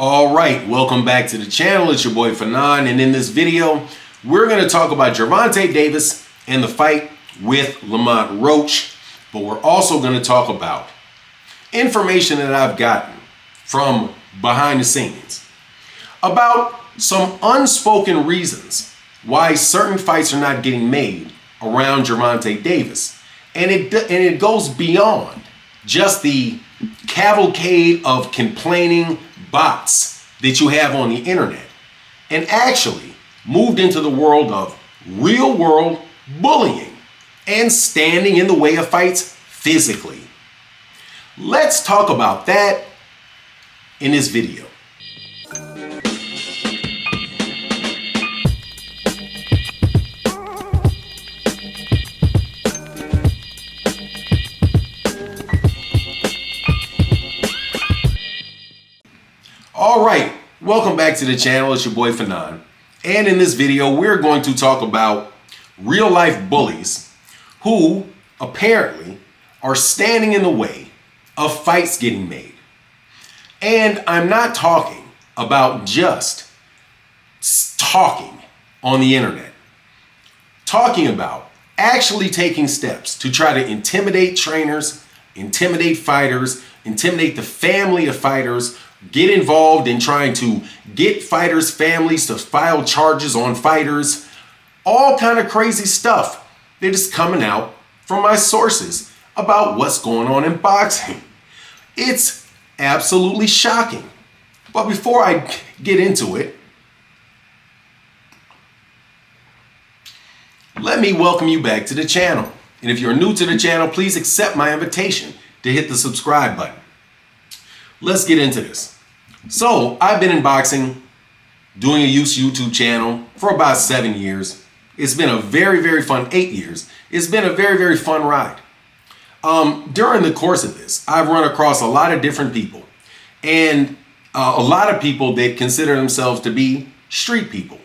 All right, welcome back to the channel. It's your boy Fanon, and in this video, we're going to talk about Gervonta Davis and the fight with Lamont Roach, but we're also going to talk about information that I've gotten from behind the scenes about some unspoken reasons why certain fights are not getting made around Gervonta Davis, and it goes beyond just the cavalcade of complaining bots that you have on the internet, and actually moved into the world of real world bullying and standing in the way of fights physically. Let's talk about that in this video. All right, welcome back to the channel. It's your boy Fanon. And in this video, we're going to talk about real life bullies who apparently are standing in the way of fights getting made. And I'm not talking about just talking on the internet. Talking about actually taking steps to try to intimidate trainers, intimidate fighters, intimidate the family of fighters, get involved in trying to get fighters' families to file charges on fighters, all kind of crazy stuff that is coming out from my sources about what's going on in boxing. It's absolutely shocking. But before I get into it, let me welcome you back to the channel. And if you're new to the channel, please accept my invitation to hit the subscribe button. Let's get into this. So I've been in boxing, doing a YouTube channel for about 7 years. It's been a very, very fun 8 years. It's been a very, very fun ride. During the course of this, I've run across a lot of different people, and a lot of people that consider themselves to be street people.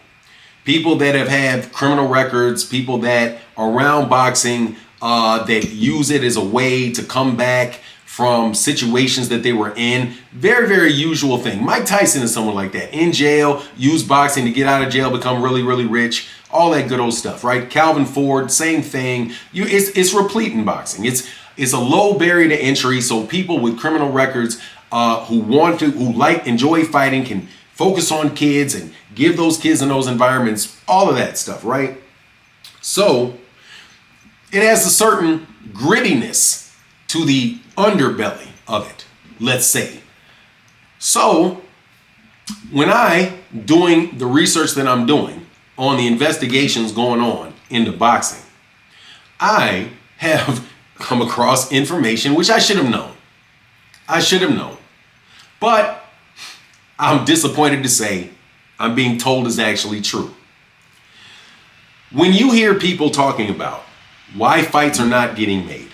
People that have had criminal records, people that are around boxing, that use it as a way to come back from situations that they were in. Very, very usual thing. Mike Tyson is someone like that. In jail, use boxing to get out of jail, become really, really rich. All that good old stuff, right? Calvin Ford, same thing. It's replete in boxing. It's a low barrier to entry, so people with criminal records who enjoy fighting can focus on kids and give those kids in those environments, all of that stuff, right? So it has a certain grittiness to the underbelly of it, let's say. So when doing the research that I'm doing on the investigations going on into boxing, I have come across information which I should have known. But I'm disappointed to say I'm being told is actually true. When you hear people talking about why fights are not getting made,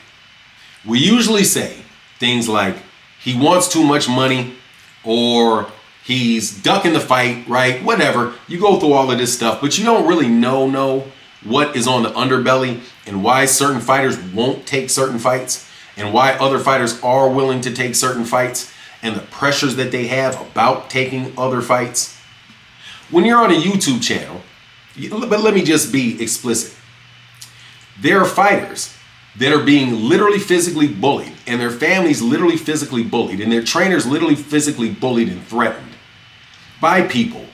we usually say things like, he wants too much money, or he's ducking the fight, right? Whatever. You go through all of this stuff, but you don't really know what is on the underbelly and why certain fighters won't take certain fights and why other fighters are willing to take certain fights and the pressures that they have about taking other fights. When you're on a YouTube channel, but let me just be explicit. There are fighters that are being literally physically bullied, and their families literally physically bullied, and their trainers literally physically bullied and threatened by people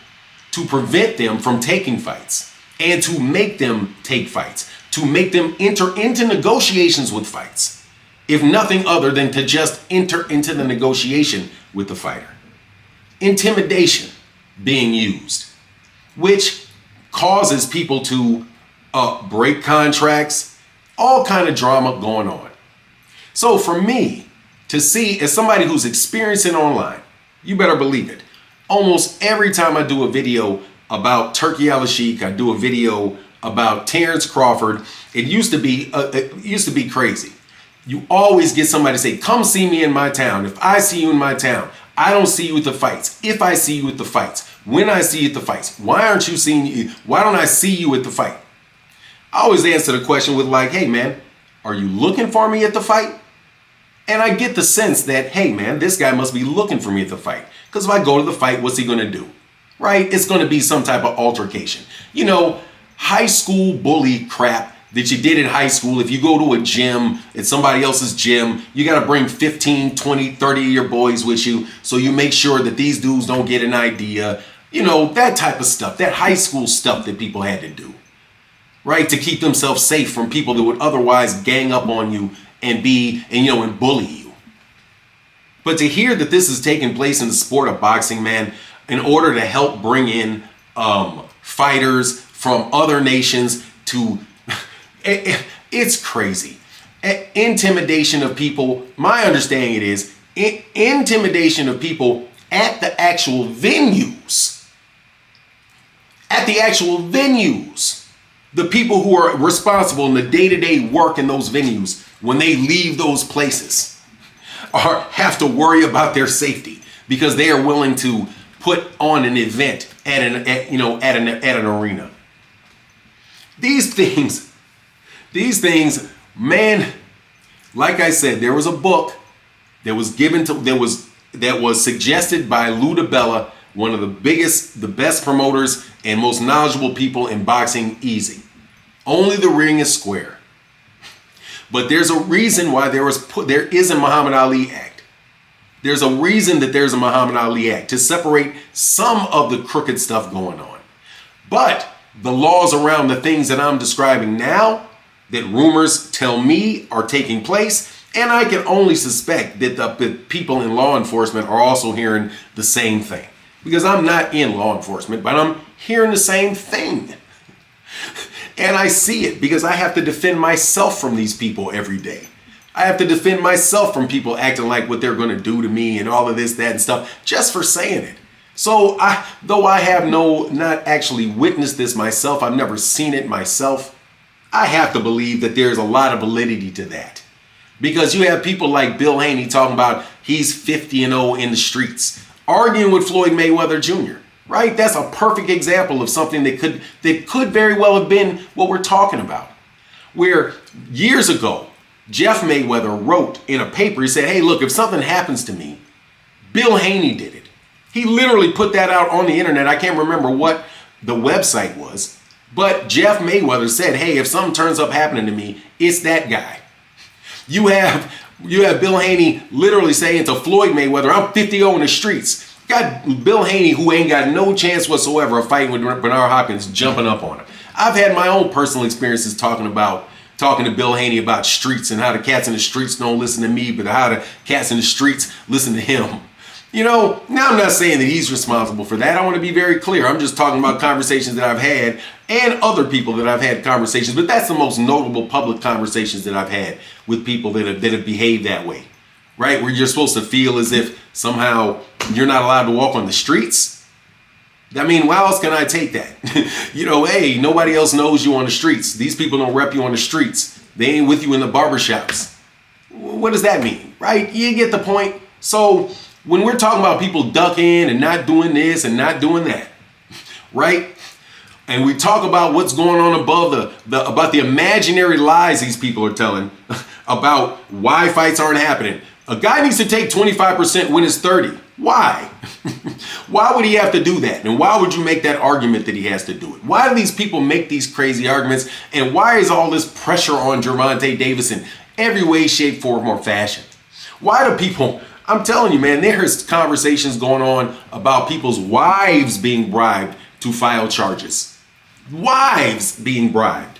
to prevent them from taking fights and to make them take fights, to make them enter into negotiations with fights, if nothing other than to just enter into the negotiation with the fighter. Intimidation being used, which causes people to break contracts, all kind of drama going on. So for me to see, as somebody who's experiencing online, you better believe it, almost every time I do a video about Turkey Al-Sheikh, I do a video about Terrence Crawford, it used to be crazy. You always get somebody to say, come see me in my town. If I see you in my town, I don't see you at the fights. If I see you at the fights, when I see you at the fights, why don't I see you at the fight? I always answer the question with like, hey man, are you looking for me at the fight? And I get the sense that, hey man, this guy must be looking for me at the fight. Because if I go to the fight, what's he going to do? Right? It's going to be some type of altercation. You know, high school bully crap that you did in high school. If you go to a gym, it's somebody else's gym, you got to bring 15, 20, 30 of your boys with you. So you make sure that these dudes don't get an idea. You know, that type of stuff, that high school stuff that people had to do. Right? To keep themselves safe from people that would otherwise gang up on you and bully you. But to hear that this is taking place in the sport of boxing, man, in order to help bring in fighters from other nations to, it's crazy. Intimidation of people, my understanding it is, intimidation of people at the actual venues. At the actual venues. The people who are responsible in the day-to-day work in those venues, when they leave those places, have to worry about their safety because they are willing to put on an event at an arena. These things, man, like I said, there was a book that was suggested by Lou DiBella, one of the best promoters and most knowledgeable people in boxing, easy. Only the ring is square. But there's a reason why there is a Muhammad Ali Act. There's a reason that there's a Muhammad Ali Act to separate some of the crooked stuff going on. But the laws around the things that I'm describing now, that rumors tell me are taking place, and I can only suspect that the people in law enforcement are also hearing the same thing. Because I'm not in law enforcement, but I'm hearing the same thing. And I see it because I have to defend myself from these people every day. I have to defend myself from people acting like what they're going to do to me and all of this, that, and stuff just for saying it. So though I have not actually witnessed this myself, I've never seen it myself, I have to believe that there's a lot of validity to that. Because you have people like Bill Haney talking about he's 50-0 in the streets, arguing with Floyd Mayweather Jr., right? That's a perfect example of something that could very well have been what we're talking about. Where years ago, Jeff Mayweather wrote in a paper, he said, hey, look, if something happens to me, Bill Haney did it. He literally put that out on the internet. I can't remember what the website was, but Jeff Mayweather said, hey, if something turns up happening to me, it's that guy. You have Bill Haney literally saying to Floyd Mayweather, I'm 50-0 in the streets. Got Bill Haney, who ain't got no chance whatsoever of fighting with Bernard Hopkins, jumping up on him. I've had my own personal experiences talking to Bill Haney about streets and how the cats in the streets don't listen to me, but how the cats in the streets listen to him. You know, now I'm not saying that he's responsible for that. I want to be very clear. I'm just talking about conversations that I've had and other people that I've had conversations, but that's the most notable public conversations that I've had with people that have behaved that way, right? Where you're supposed to feel as if somehow you're not allowed to walk on the streets. I mean, how else can I take that? Hey, nobody else knows you on the streets. These people don't rep you on the streets. They ain't with you in the barbershops. What does that mean, right? You get the point. So when we're talking about people ducking and not doing this and not doing that, right? And we talk about what's going on above about the imaginary lies these people are telling about why fights aren't happening. A guy needs to take 25% when it's 30. Why? Why would he have to do that? And why would you make that argument that he has to do it? Why do these people make these crazy arguments? And why is all this pressure on Gervonta Davis in every way, shape, form, or fashion? Why do people... I'm telling you, man, there's conversations going on about people's wives being bribed to file charges. Wives being bribed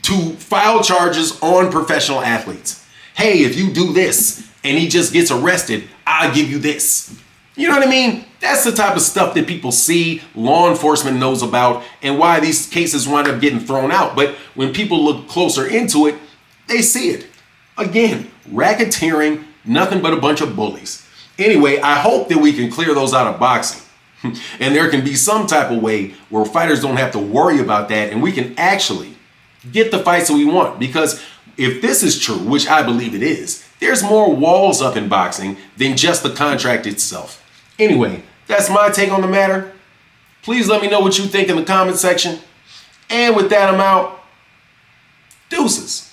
to file charges on professional athletes. Hey, if you do this and he just gets arrested, I'll give you this. You know what I mean? That's the type of stuff that people see, law enforcement knows about, and why these cases wind up getting thrown out. But when people look closer into it, they see it. Again, racketeering, nothing but a bunch of bullies. Anyway, I hope that we can clear those out of boxing. And there can be some type of way where fighters don't have to worry about that, and we can actually get the fights that we want. Because if this is true, which I believe it is, there's more walls up in boxing than just the contract itself. Anyway, that's my take on the matter. Please let me know what you think in the comment section. And with that, I'm out. Deuces.